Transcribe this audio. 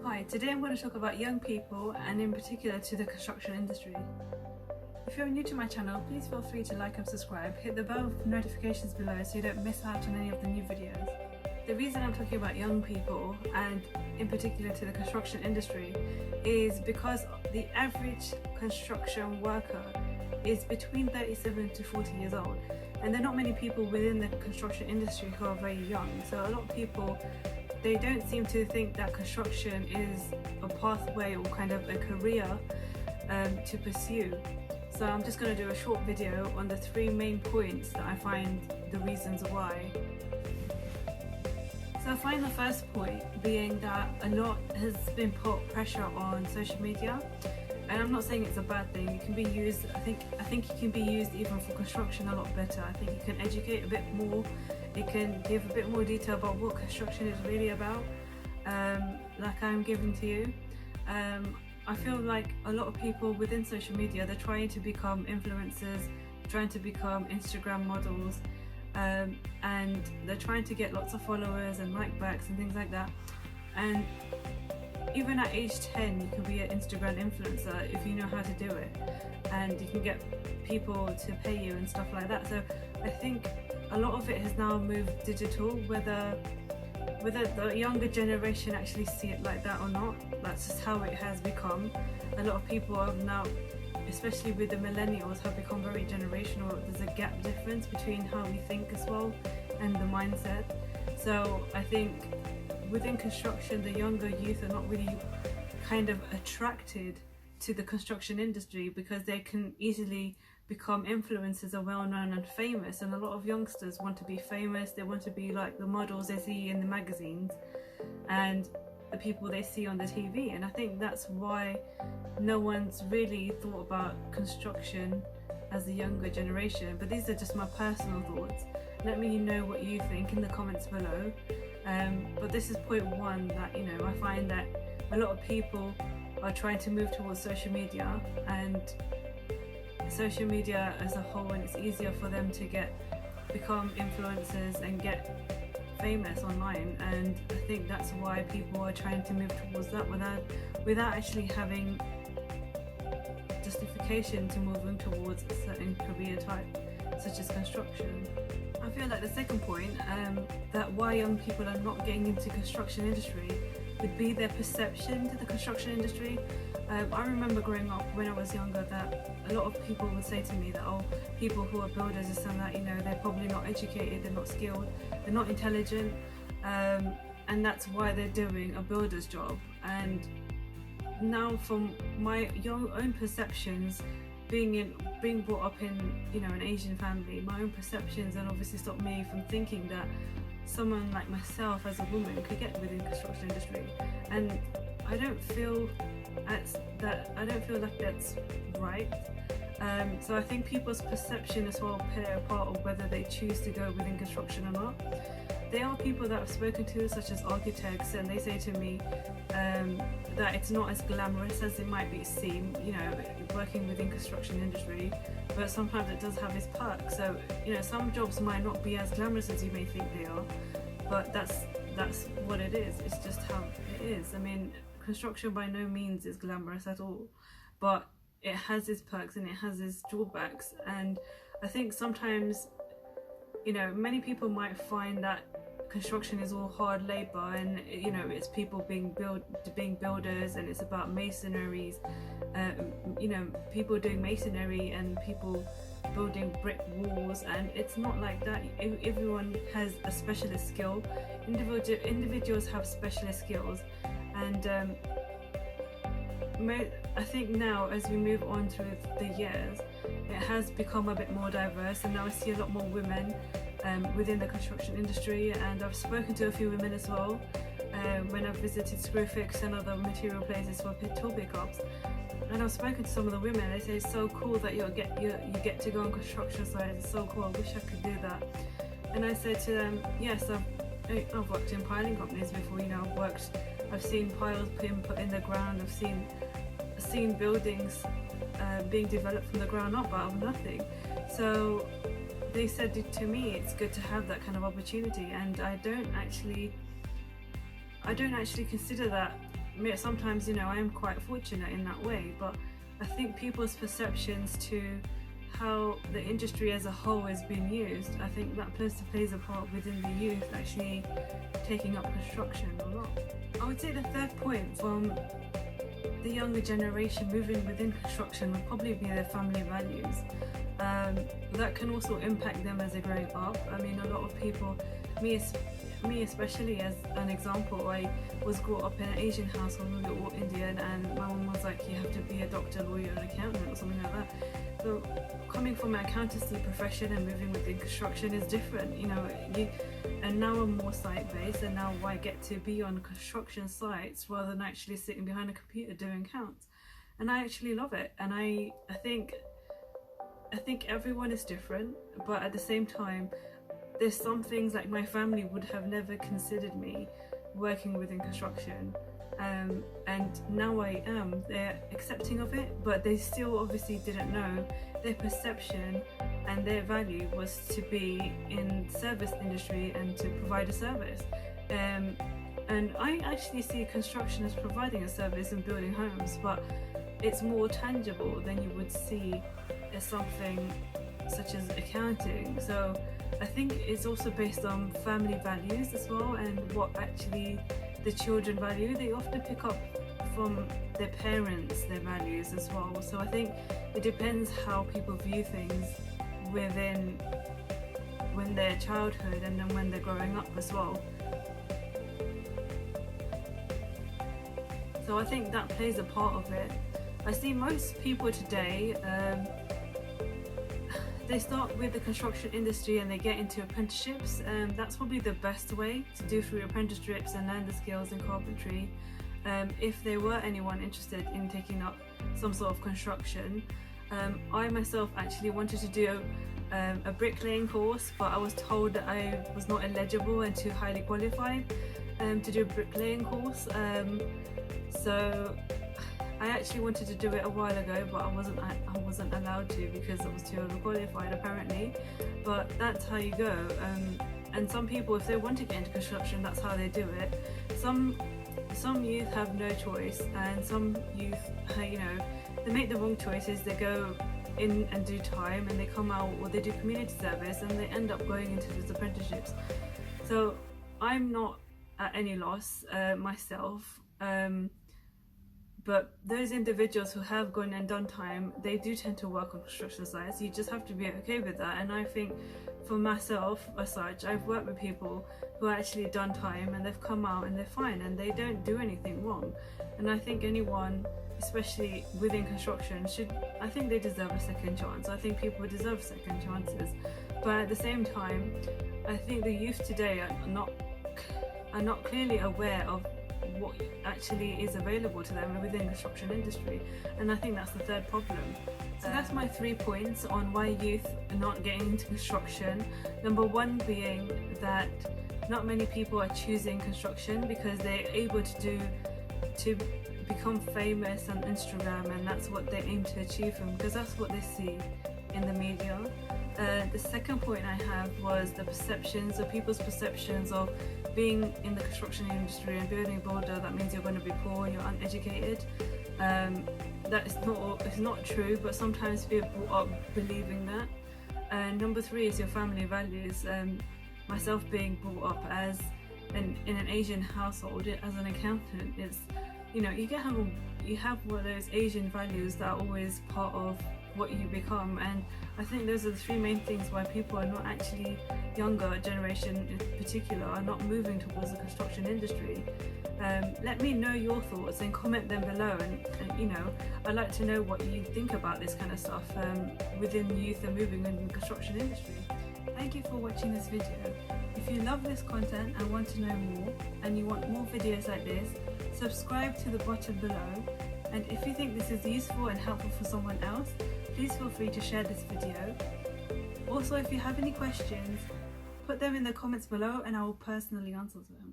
Hi, today I'm going to talk about young people and in particular to the construction industry. If you're new to my channel, please feel free to like and subscribe. Hit the bell notifications below so you don't miss out on any of the new videos. The reason I'm talking about young people and in particular to the construction industry is because the average construction worker is between 37 to 40 years old, and there are not many people within the construction industry who are very young. So a lot of people, they don't seem to think that construction is a pathway or kind of a career to pursue. So I'm just going to do a short video on the 3 main points that I find the reasons why. So I find the first point being that a lot has been put pressure on social media, and I'm not saying it's a bad thing. It can be used, I think it can be used even for construction a lot better. I think it can educate a bit more. It can give a bit more detail about what construction is really about, like I'm giving to you. I feel like a lot of people within social media, they're trying to become influencers, trying to become Instagram models, and they're trying to get lots of followers and like backs and things like that. And even at age 10, you can be an Instagram influencer if you know how to do it, and you can get people to pay you and stuff like that. So I think a lot of it has now moved digital, whether the younger generation actually see it like that or not. That's just how it has become. A lot of people have now, especially with the millennials, have become very generational. There's a gap difference between how we think as well and the mindset. So I think within construction, the younger youth are not really kind of attracted to the construction industry because they can easily become influencers, are well known and famous, and a lot of youngsters want to be famous. They want to be like the models they see in the magazines and the people they see on the TV, and I think that's why no one's really thought about construction as a younger generation. But these are just my personal thoughts. Let me know what you think in the comments below. But this is point 1, that I find that a lot of people are trying to move towards social media and social media as a whole, and it's easier for them to become influencers and get famous online. And I think that's why people are trying to move towards that without actually having justification to moving towards a certain career type such as construction. I feel like the second point, that why young people are not getting into construction industry, would be their perception to the construction industry. I remember growing up when I was younger that a lot of people would say to me that, oh, people who are builders and that, they're probably not educated, they're not skilled, they're not intelligent, and that's why they're doing a builder's job. And now from my own perceptions, being brought up in an Asian family, my own perceptions, and obviously stopped me from thinking that someone like myself as a woman could get within construction industry. And I don't feel like that's right. So I think people's perception as well play a part of whether they choose to go within construction or not. There are people that I've spoken to, such as architects, and they say to me that it's not as glamorous as it might seem, working within construction industry, but sometimes it does have its perks. So some jobs might not be as glamorous as you may think they are, but that's what it is. It's just how it is. I mean, construction by no means is glamorous at all, but it has its perks and it has its drawbacks. And I think sometimes many people might find that construction is all hard labor, and it's people being builders, and it's about masonries, people doing masonry and people building brick walls, and it's not like that. Everyone has a specialist skill. Individuals have specialist skills, and I think now as we move on through the years, it has become a bit more diverse, and now I see a lot more women within the construction industry. And I've spoken to a few women as well when I've visited Screwfix and other material places for tool pickups, and I've spoken to some of the women. They say it's so cool that you get to go on construction sites. It's so cool, I wish I could do that. And I said to them, yes, I've worked in piling companies before. I've seen piles being put in the ground. I've seen buildings being developed from the ground up out of nothing. So they said to me, it's good to have that kind of opportunity, and I don't actually consider that sometimes, you know, I am quite fortunate in that way, but I think people's perceptions to how the industry as a whole is being used, I think that plays a part within the youth actually taking up construction a lot. I would say the third point from the younger generation moving within construction would probably be their family values. That can also impact them as they're growing up. I mean, a lot of people, me especially as an example, I was brought up in an Asian household, we were all Indian, and my mum was like, you have to be a doctor, lawyer, an accountant or something like that. So coming from an accountancy profession and moving within construction is different, you know. And now I'm more site-based, and now I get to be on construction sites rather than actually sitting behind a computer doing counts, and I actually love it. And I think everyone is different, but at the same time, there's some things like my family would have never considered me working within construction, and now I am. They're accepting of it, but they still obviously didn't know their perception and their value was to be in service industry and to provide a service. And I actually see construction as providing a service and building homes, but it's more tangible than you would see as something such as accounting. So I think it's also based on family values as well, and what actually the children value. They often pick up from their parents their values as well. So I think it depends how people view things when their childhood and then when they're growing up as well. So I think that plays a part of it. I see most people today, they start with the construction industry and they get into apprenticeships, and that's probably the best way to do through apprenticeships and learn the skills in carpentry. If there were anyone interested in taking up some sort of construction, I myself actually wanted to do a bricklaying course, but I was told that I was not eligible and too highly qualified to do a bricklaying course. So I actually wanted to do it a while ago, but I wasn't allowed to because I was too overqualified apparently. But that's how you go. And some people, if they want to get into construction, that's how they do it. Some youth have no choice, and some youth, you know, they make the wrong choices. They go in and do time, and they come out, or they do community service, and they end up going into these apprenticeships. So I'm not at any loss myself. But those individuals who have gone and done time, they do tend to work on construction sites. You just have to be okay with that. And I think for myself as such, I've worked with people who actually done time and they've come out and they're fine and they don't do anything wrong. And I think anyone, especially within construction, I think they deserve a second chance. I think people deserve second chances. But at the same time, I think the youth today are not clearly aware of what actually is available to them within the construction industry, and I think that's the third problem. So that's my 3 points on why youth are not getting into construction. Number 1 being that not many people are choosing construction because they're able to become famous on Instagram, and that's what they aim to achieve because that's what they see in the media. The second point I have was the perceptions, or people's perceptions of being in the construction industry and building a builder. That means you're going to be poor, you're uneducated. That is not true, but sometimes we're brought up believing that. And number 3 is your family values. Myself being brought up as in an Asian household as an accountant, it's, you know, you have one of those Asian values that are always part of what you become. And I think those are the 3 main things why people are not actually, younger generation in particular, are not moving towards the construction industry. Let me know your thoughts and comment them below, and you know, I'd like to know what you think about this kind of stuff within youth and moving in the construction industry. Thank you for watching this video. If you love this content and want to know more, and you want more videos like this, subscribe to the bottom below. And if you think this is useful and helpful for someone else, please feel free to share this video. Also, if you have any questions, put them in the comments below and I will personally answer them.